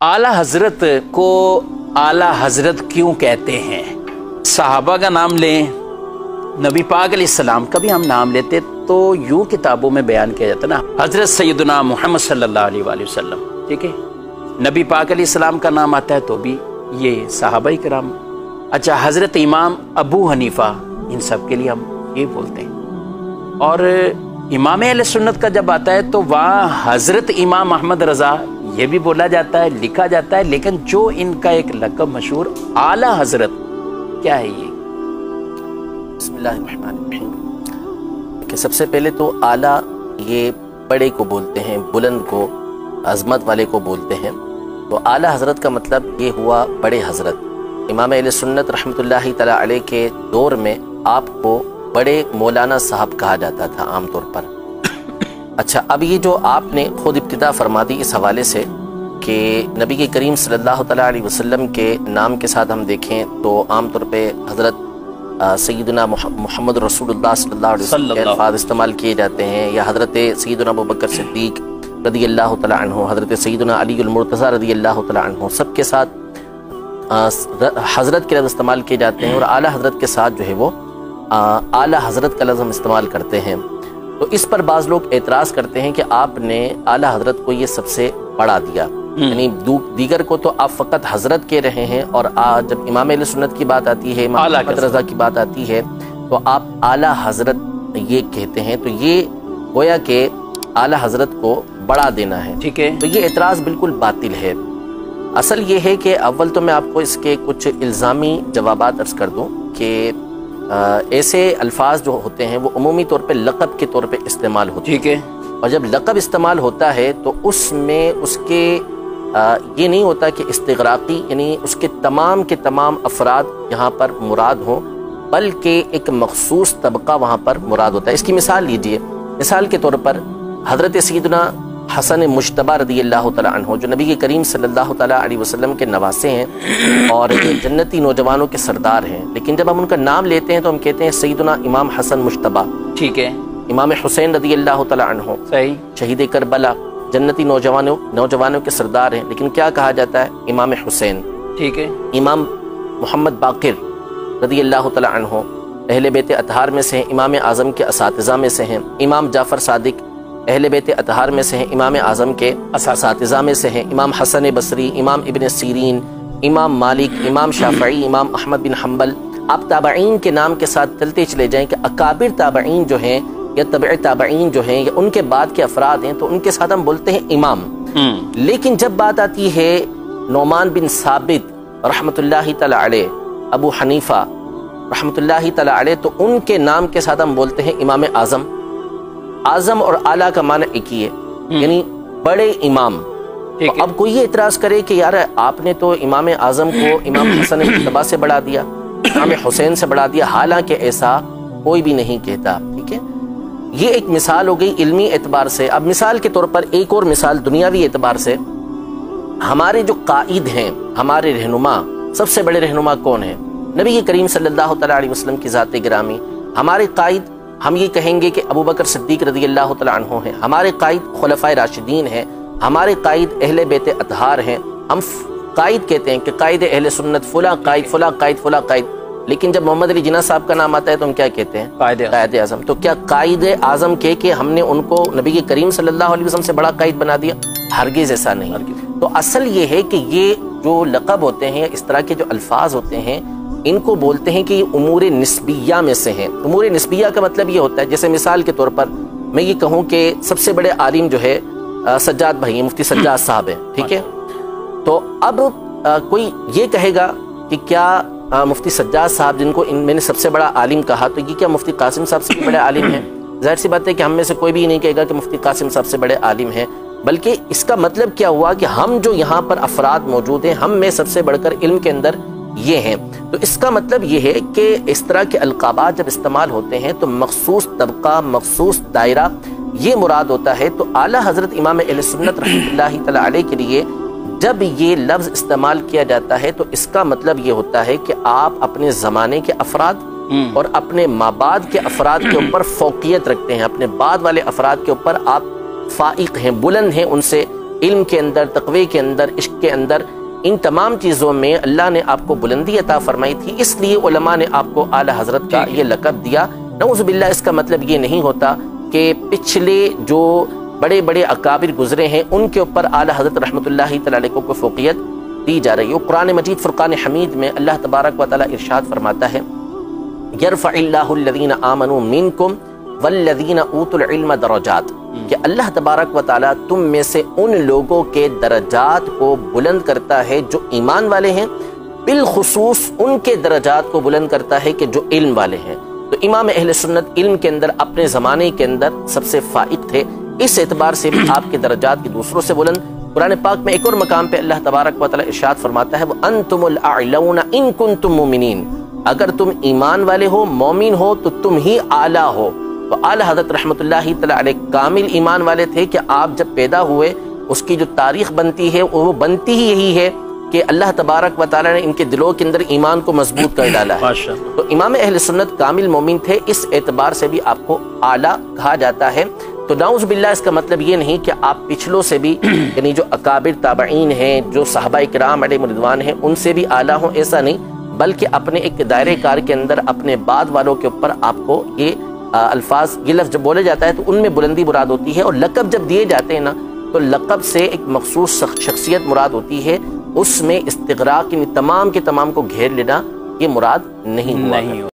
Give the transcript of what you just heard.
आला हजरत को आला हजरत क्यों कहते हैं? सहाबा का नाम लें, नबी पाक अलैहिस्सलाम का भी हम नाम लेते तो यूं किताबों में बयान किया जाता ना, हजरत सैयदना मोहम्मद सल्लल्लाहु अलैहि वसल्लम, ठीक है। नबी पाक अलैहिस्सलाम का नाम आता है तो भी ये सहाबाई कराम। अच्छा, हजरत इमाम अबू हनीफा, इन सब के लिए हम ये बोलते हैं। और इमाम अहले सुन्नत का जब आता है तो वहाँ हजरत इमाम अहमद रजा ये भी बोला जाता है, लिखा जाता है, लेकिन जो इनका एक लक़ब मशहूर आला हजरत, क्या है ये? बिस्मिल्लाहिर्रहमानिर्रहीम। कि सबसे पहले तो आला ये बड़े को बोलते हैं, बुलंद को, अजमत वाले को बोलते हैं। तो आला हजरत का मतलब ये हुआ बड़े हजरत। इमाम अहले सुन्नत रहमतुल्लाहि तआला अलैह के दौर में आपको बड़े मौलाना साहब कहा जाता था आमतौर पर। अच्छा, अब ये जो आपने खुद इब्तिदा फरमा दी इस हवाले से कि नबी के करीम सल्लल्लाहु तआला अलैहि वसल्लम के नाम के साथ हम देखें तो आमतौर पे हज़रत सैयदना मोहम्मद रसूलुल्लाह सल्लल्लाहु अलैहि वसल्लम के अल्फाज इस्तेमाल किए जाते हैं, या हज़रत सैयदना अबू बकर सिद्दीक रदी अल्लाह तआला अन्हु, हज़रत सैयदना अली अल मुर्तज़ा रदी अल्लाह तआला अन्हु, सबके साथ हज़रत के लफ्ज़ इस्तेमाल किए जाते हैं। और आला हज़रत के साथ जो है वो आला हज़रत का लफ्ज़ हम इस्तेमाल करते हैं। तो इस पर बाज़ लोग एतराज़ करते हैं कि आपने आला हज़रत को ये सबसे बढ़ा दिया, यानी दीगर को तो आप फ़कत हज़रत कह रहे हैं, और जब इमाम अहले सुन्नत की बात आती है, इमाम अहमद रज़ा की बात आती है, तो आप आला हज़रत ये कहते हैं। तो ये गोया के आला हज़रत को बढ़ा देना है, ठीक है। तो ये एतराज़ बिल्कुल बातिल है। असल ये है कि अव्वल तो मैं आपको इसके कुछ इल्ज़ामी जवाबात अर्ज़ कर दूँ कि ऐसे अल्फाज जो होते हैं वो उमूमी तौर पे लक़ब के तौर पे इस्तेमाल होते हैं, ठीक है। और जब लक़ब इस्तेमाल होता है तो उसमें उसके ये नहीं होता कि इस्तिग़राक़ी, यानी उसके तमाम के तमाम अफराद यहाँ पर मुराद हों, बल्कि एक मख़सूस तबका वहाँ पर मुराद होता है। इसकी मिसाल लीजिए, मिसाल के तौर पर हज़रत सैयदना हसन मुज्तबा रदी अल्लाह तआला अन्हु, जो नबी के करीम सल्लल्लाहु तआला अलैहि वसल्लम के नवासे हैं और जन्नती नौजवानों के सरदार हैं, लेकिन जब हम उनका नाम लेते हैं तो हम कहते हैं सैयदना इमाम हसन मुज्तबा, ठीक है। इमाम हुसैन रदी अल्लाह तआला अन्हु, सही, शहीद करबला, जन्नती नौजवानों के सरदार हैं, लेकिन क्या कहा जाता है? इमाम हुसैन, ठीक है। इमाम मोहम्मद बाक़िर रदी अल्लाह तआला अन्हु अहले बैत अतहार में से हैं, इमाम आज़म के असातिज़ा में से हैं। इमाम जाफ़र सादिक अहले बैत अतहार में से हैं, इमाम आज़म के असातिज़ा में से हैं। इमाम हसन बसरी, इमाम इब्न सीरीन, इमाम मालिक, इमाम शाफ़ई, इमाम अहमद बिन हम्बल। आप ताबईन के नाम के साथ चलते चले जाएं कि अकाबिर ताबईन जो हैं या तबई ताबईन जो हैं या उनके बाद के अफराद हैं, तो उनके साथ हम बोलते हैं इमाम। लेकिन जब बात आती है नौमान बिन साबित रहमतुल्लाहि तआला अलैह, अबू हनीफा रहमतुल्लाहि तआला अलैह, तो उनके नाम के साथ हम बोलते हैं इमाम आज़म। आज़म और आला का माना एक ही है, यानी बड़े इमाम। तो अब कोई ये इतराज़ करे कि यार आपने तो इमाम आज़म को इमाम हसन मुज्तबा से बढ़ा दिया, इमाम हुसैन से बढ़ा दिया, हालांकि ऐसा कोई भी नहीं कहता, ठीक है। ये एक मिसाल हो गई इल्मी एतबार से। अब मिसाल के तौर पर एक और मिसाल दुनियावी एतबार से, हमारे जो कायद हैं, हमारे रहनुमा, सबसे बड़े रहनुमा कौन है? नबी करीम सल्लल्लाहु तआला अलैहि वसल्लम की ज़ात गिरामी। हमारे कायद हम ये कहेंगे कि अबू बकर सिद्दीक रज़ी अल्लाह तआला अन्हु हैं। हमारे कायद खुलफ़ाए राशिदीन हैं। हमारे कायद अहले बैत अतहार हैं। हम कायद कहते हैं कि कायद अहले सुन्नत फुला कायद, फुला कायद, फुला कायद। लेकिन जब मोहम्मद अली जिन्ना साहब का नाम आता है तो हम क्या कहते हैं? कायद आज़म। तो क्या कायद आज़म कह के हमने उनको नबी के करीम सल्लल्लाहु अलैहि वसल्लम से बड़ा कायद बना दिया? हरगिज़ ऐसा नहीं। तो असल ये है कि ये जो लक़ब होते हैं, इस तरह के जो अल्फाज होते हैं, इनको बोलते हैं कि ये उमूर निस्बिया में से हैं। उमूर निस्बिया का मतलब ये होता है, जैसे मिसाल के तौर पर मैं ये कहूँ कि सबसे बड़े आलिम जो है सज्जाद भाई, मुफ्ती सज्जाद साहब हैं, ठीक है। तो अब कोई ये कहेगा कि क्या मुफ्ती सज्जाद साहब, जिनको मैंने सबसे बड़ा आलिम कहा, तो ये क्या मुफ्ती कासिम साहब से बड़े आलिम हैं? जाहिर सी बात है कि हम में से कोई भी नहीं कहेगा कि मुफ्ती कासिम साहब से बड़े आलिम हैं। बल्कि इसका मतलब क्या हुआ कि हम जो यहाँ पर अफराद मौजूद हैं, हम में सबसे बढ़कर इल्म के अंदर ये हैं। तो इसका मतलब ये है कि इस तरह के अलकाबात जब इस्तेमाल होते हैं तो मखसूस तबका, मखसूस दायरा ये मुराद होता है। तो आला हज़रत इमाम अहले सुन्नत रहमतुल्लाहि तआला अलैह के लिए जब ये लफ्ज़ इस्तेमाल किया जाता है तो इसका मतलब ये होता है कि आप अपने ज़माने के अफराद और अपने माबाद के अफराद के ऊपर फौकियत रखते हैं, अपने बाद वाले अफराद के ऊपर आप फाइक हैं, बुलंद हैं उनसे, علم کے اندر، تقوی کے اندر، عشق کے اندر، ان تمام چیزوں میں اللہ نے آپ کو بلندی عطا فرمائی تھی، اس لیے علماء نے آپ کو اعلیٰ حضرت کا یہ لقب دیا۔ نعوذ باللہ اس کا مطلب یہ نہیں ہوتا کہ پچھلے جو بڑے بڑے اکابر گزرے ہیں ان کے اوپر اعلیٰ حضرت رحمۃ اللہ تعالی علیہ کو فوقیت دی جا رہی ہے۔ قرآن مجید فرقان حمید میں اللہ تبارک و تعالی ارشاد فرماتا ہے، یرفع اللہ الذین آمنوا منکم والذین اوتوا العلم درجات، کہ اللہ تبارک و تعالی تم میں سے ان لوگوں کے درجات کو بلند کرتا ہے جو ایمان والے ہیں، بالخصوص ان کے درجات کو بلند کرتا ہے کہ جو علم والے ہیں۔ تو امام اہل سنت علم کے اندر اپنے زمانے کے اندر سب سے فائق تھے، اس اعتبار سے بھی آپ کے درجات کی دوسروں سے بلند۔ قرآن پاک میں ایک اور مقام پہ اللہ تبارک و تعالی ارشاد فرماتا ہے، وَأَنْتُمُ الْأَعْلَوْنَ إِن كُنْتُم مُؤْمِنِينَ، اگر تم ایمان والے ہو، مومن ہو تو تم ہی اعلیٰ ہو۔ تو اعلیٰ حضرت رحمۃ اللہ تعالی علیہ کامل ایمان والے تھے کہ آپ جب پیدا ہوئے اس کی جو تاریخ بنتی ہے وہ بنتی ہی یہی ہے کہ اللہ تبارک و تعالی نے ان کے دلوں کے اندر ایمان کو مضبوط کر ڈالا ہے۔ تو امام اہل سنت کامل مومن تھے، اس اعتبار سے بھی آپ کو اعلیٰ کہا جاتا ہے۔ تو نعوذ باللہ اس کا مطلب یہ نہیں کہ آپ پچھلوں سے بھی یعنی جو اکابر تابعین ہیں، جو صحابہ کرام علیہ رضوان ہیں، ان سے بھی اعلیٰ ہوں، ایسا نہیں، بلکہ اپنے ایک دائرے کار کے اندر اپنے بعد والوں کے اوپر آپ کو یہ الفاظ، یہ لفظ جب بولے جاتا ہے تو ان میں بلندی مراد ہوتی ہے، اور لقب جب دیے جاتے ہیں نا تو لقب سے ایک مخصوص شخصیت مراد ہوتی ہے، اس میں استغراق تمام کے تمام کو گھیر لینا یہ مراد نہیں ہوا۔